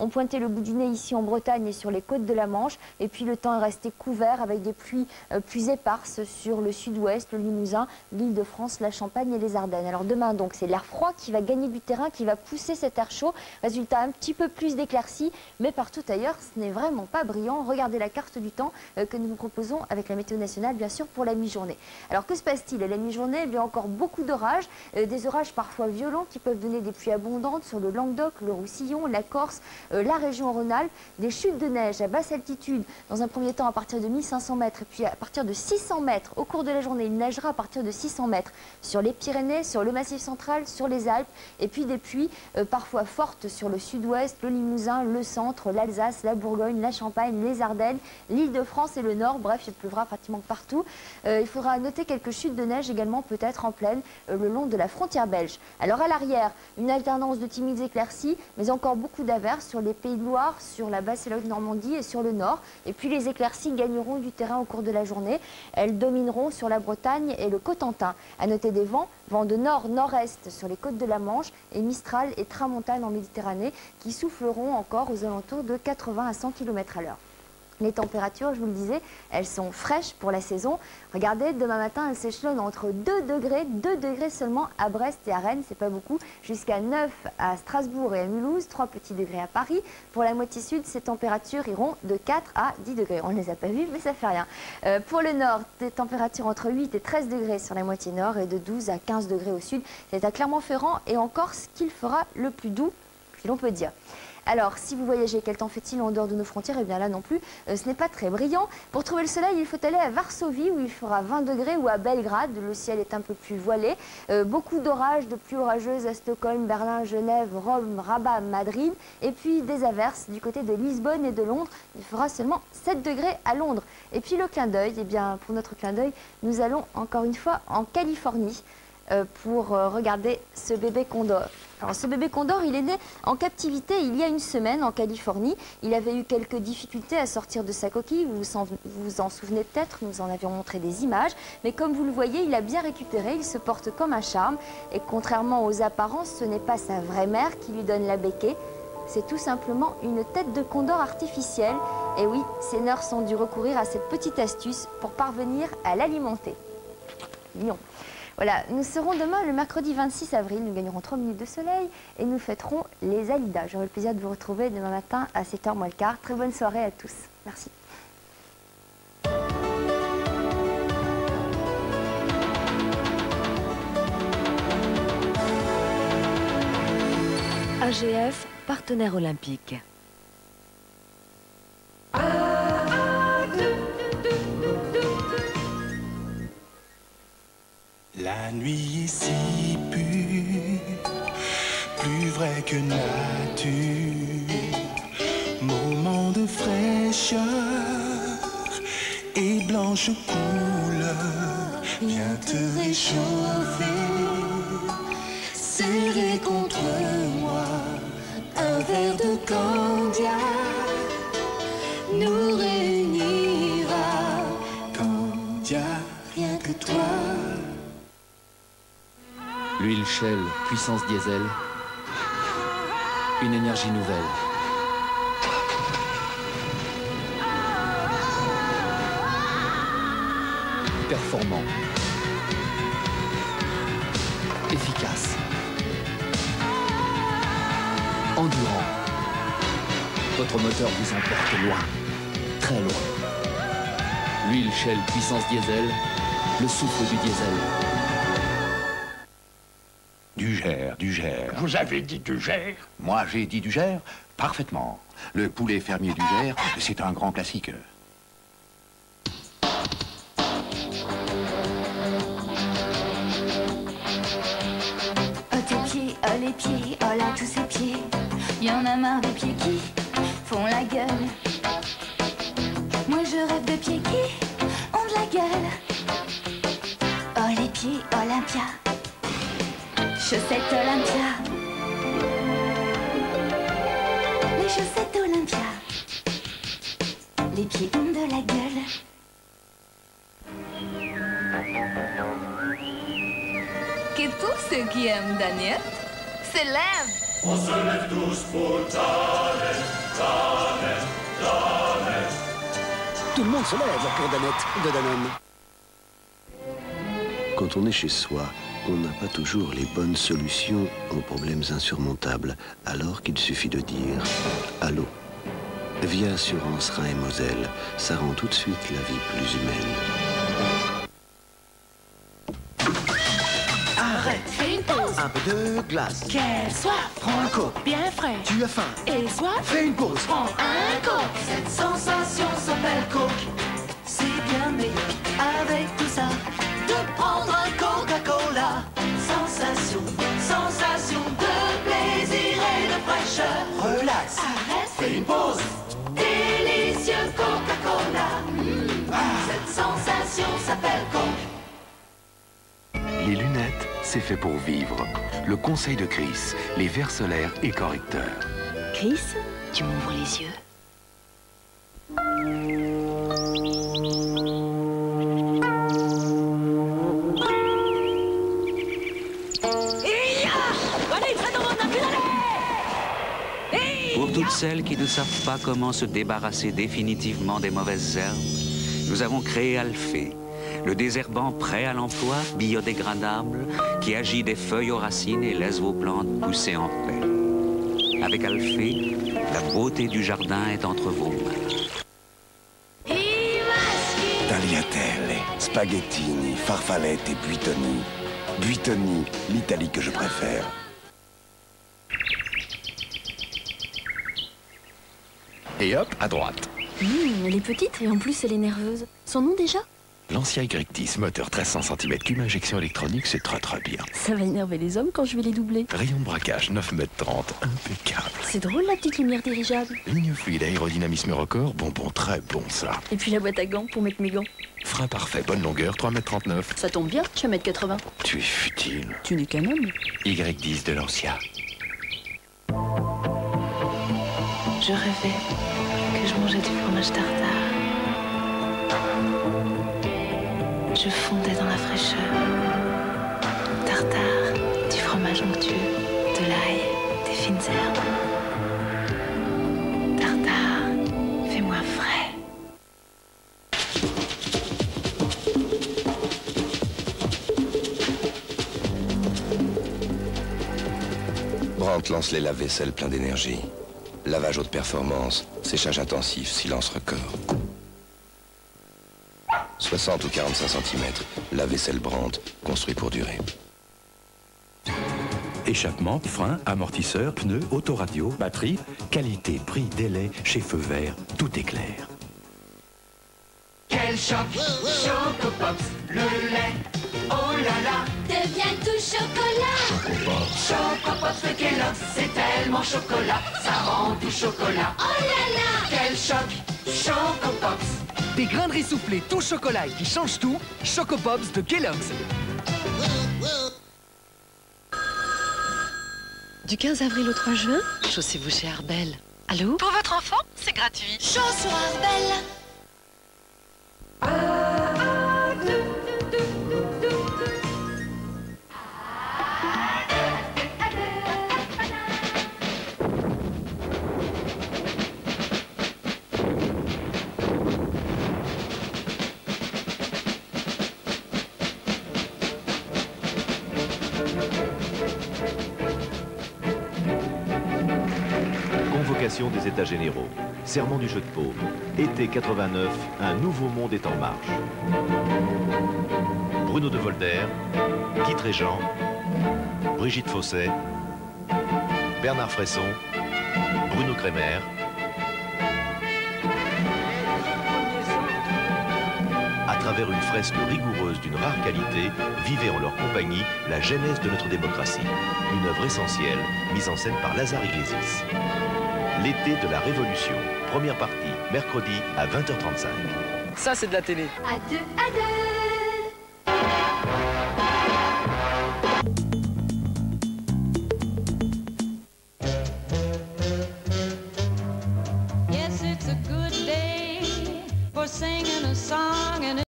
ont pointé le bout du nez ici en Bretagne et sur les côtes de la Manche. Et puis le temps est resté couvert avec des pluies plus éparses sur le sud-ouest, le Limousin, l'Île-de-France, la Champagne et les Ardennes. Alors demain donc c'est l'air froid qui va gagner du terrain, qui va pousser cet air chaud. Résultat, un petit peu plus d'éclaircies, mais partout ailleurs ce n'est vraiment pas brillant. Regardez la carte du temps que nous vous proposons avec la météo nationale bien sûr pour la mi-journée. Alors que se passe-t-il à la mi-journée? Il y a encore beaucoup d'orages, des orages parfois violents qui peuvent donner des pluies abondantes sur le Languedoc, le Roussillon, la Corse, la région Rhône-Alpes, des chutes de neige à basse altitude dans un premier temps à partir de 1500 mètres et puis à partir de 600 mètres au cours de la journée. Il neigera à partir de 600 mètres sur les Pyrénées, sur le Massif central, sur les Alpes et puis des pluies parfois fortes sur le sud-ouest, le Limousin, le centre, l'Alsace, la Bourgogne, la Champagne, les Ardennes, l'Île-de-France et le Nord. Bref, il pleuvra pratiquement partout. Il faudra noter quelques chutes de neige également peut-être en plaine le long de la frontière belge. Alors à l'arrière, une alternance de timides éclaircies, mais encore beaucoup d'averses sur les Pays de Loire, sur la basse et la Haute-Normandie et sur le Nord. Et puis les éclaircies gagneront du terrain au cours de la journée. Elles domineront sur la Bretagne et le Cotentin. À noter des vents de nord-nord-est sur les côtes de la Manche et Mistral et Tramontane en Méditerranée qui souffleront encore aux alentours de 80 à 100 km à l'heure. Les températures, je vous le disais, elles sont fraîches pour la saison. Regardez, demain matin, elles s'échelonnent entre 2 degrés seulement à Brest et à Rennes, c'est pas beaucoup, jusqu'à 9 à Strasbourg et à Mulhouse, 3 petits degrés à Paris. Pour la moitié sud, ces températures iront de 4 à 10 degrés. On ne les a pas vues, mais ça fait rien. Pour le nord, des températures entre 8 et 13 degrés sur la moitié nord et de 12 à 15 degrés au sud. C'est à Clermont-Ferrand et en Corse qu'il fera le plus doux, si l'on peut dire. Alors, si vous voyagez, quel temps fait-il en dehors de nos frontières? Eh bien là non plus, ce n'est pas très brillant. Pour trouver le soleil, il faut aller à Varsovie où il fera 20 degrés ou à Belgrade, le ciel est un peu plus voilé. Beaucoup d'orages, de pluies orageuses à Stockholm, Berlin, Genève, Rome, Rabat, Madrid. Et puis des averses du côté de Lisbonne et de Londres. Il fera seulement 7 degrés à Londres. Et puis le clin d'œil, eh bien pour notre clin d'œil, nous allons encore une fois en Californie pour regarder ce bébé condor. Alors ce bébé condor, il est né en captivité il y a une semaine en Californie. Il avait eu quelques difficultés à sortir de sa coquille, vous vous en souvenez peut-être, nous en avions montré des images. Mais comme vous le voyez, il a bien récupéré, il se porte comme un charme. Et contrairement aux apparences, ce n'est pas sa vraie mère qui lui donne la béquée. C'est tout simplement une tête de condor artificielle. Et oui, ces nurses ont dû recourir à cette petite astuce pour parvenir à l'alimenter. Mignon. Voilà, nous serons demain le mercredi 26 avril, nous gagnerons 3 minutes de soleil et nous fêterons les Alidas. J'aurai le plaisir de vous retrouver demain matin à 7h moins le quart. Très bonne soirée à tous. Merci. AGF, partenaire olympique. La nuit est si pure, plus vrai que nature, moment de fraîcheur et blanche couleur, viens te réchauffer, serré contre moi, un verre de candia nous réunira, candia, rien que toi. L'huile Shell, puissance diesel, une énergie nouvelle. Performant. Efficace. Endurant. Votre moteur vous emporte loin, très loin. L'huile Shell, puissance diesel, le souffle du diesel. Du Gers, du Gers. Vous avez dit du Gers? Moi, j'ai dit du Gers parfaitement. Le poulet fermier du Gers, c'est un grand classique. Oh tes pieds, oh les pieds, oh là tous ces pieds. Y en a marre des pieds qui font la gueule. Moi je rêve de pieds qui ont de la gueule. Oh les pieds, Olympia. Chaussettes Olympia. Les chaussettes Olympia. Les pieds ont de la gueule. Que tous ceux qui aiment Daniel se lèvent. On se lève tous pour Daniel. Tout le monde se lève pour Danette de Danone. Quand on est chez soi, on n'a pas toujours les bonnes solutions aux problèmes insurmontables, alors qu'il suffit de dire « Allô ». Via Assurance Rhin et Moselle, ça rend tout de suite la vie plus humaine. Arrête, fais une pause. Un peu de glace. Quelle soif. Prends un coke. Bien frais. Tu as faim. Et soif. Fais une pause. Prends un coke. Cette sensation s'appelle coke. C'est bien meilleur avec tout ça de prendre un Coca-Cola. Sensation, sensation de plaisir et de fraîcheur. Relax. Arrête. Fais une pause. Délicieux Coca-Cola. Cette sensation s'appelle coke. Les lunettes, c'est fait pour vivre. Le conseil de Chris, les verres solaires et correcteurs. Chris, tu m'ouvres les yeux. Pour toutes celles qui ne savent pas comment se débarrasser définitivement des mauvaises herbes, nous avons créé Alphée, le désherbant prêt à l'emploi, biodégradable, qui agit des feuilles aux racines et laisse vos plantes pousser en paix. Avec Alphée, la beauté du jardin est entre vos mains. Tagliatelle, spaghettini, farfalette et buitoni. Buitoni, l'Italie que je préfère. Et hop, à droite. Elle est petite et en plus elle est nerveuse. Son nom déjà? L'ancien Y10, moteur 1300 cm3, injection électronique, c'est très très bien. Ça va énerver les hommes quand je vais les doubler. Rayon de braquage, 9,30 m, impeccable. C'est drôle la petite lumière dirigeable. Ligne fluide, aérodynamisme record, bon, très bon ça. Et puis la boîte à gants pour mettre mes gants. Frein parfait, bonne longueur, 3,39 m. Ça tombe bien, je suis à 1,80 m. Tu es futile. Tu n'es qu'un homme. Y10 de Lancia. Je rêvais que je mangeais du fromage tartare. Je fondais dans la fraîcheur. Tartare, du fromage onctueux, de l'ail, des fines herbes. Tartare, fais-moi frais. Brandt lance les lave-vaisselle pleins d'énergie. Lavage haute performance, séchage intensif, silence record. 60 ou 45 cm, lave-vaisselle Brandt, construit pour durer. Échappement, frein, amortisseur, pneus, autoradio, batterie, qualité, prix, délai, chez Feu Vert, tout est clair. Quel choc, Choco Pops, le lait, oh là là, devient tout chocolat. Choco Pops de Kellogg's, c'est tellement chocolat, ça rend tout chocolat. Oh là là, quel choc, Choco Pops. Des graineries soufflées tout chocolat et qui changent tout, Choco Pops de Kellogg's. Du 15 avril au 3 juin, chaussez-vous chez Arbel. Allô? Pour votre enfant, c'est gratuit. chaud sur Arbel. Convocation des États généraux, serment du jeu de paume, été 89, un nouveau monde est en marche. Bruno de Volder, Guy Tréjean, Brigitte Fosset, Bernard Fresson, Bruno Kremer, à travers une fresque rigoureuse d'une rare qualité, vivez en leur compagnie la genèse de notre démocratie. Une œuvre essentielle, mise en scène par Lazare Iglesias. L'été de la Révolution, première partie, mercredi à 20h35. Ça, c'est de la télé. À deux, à deux.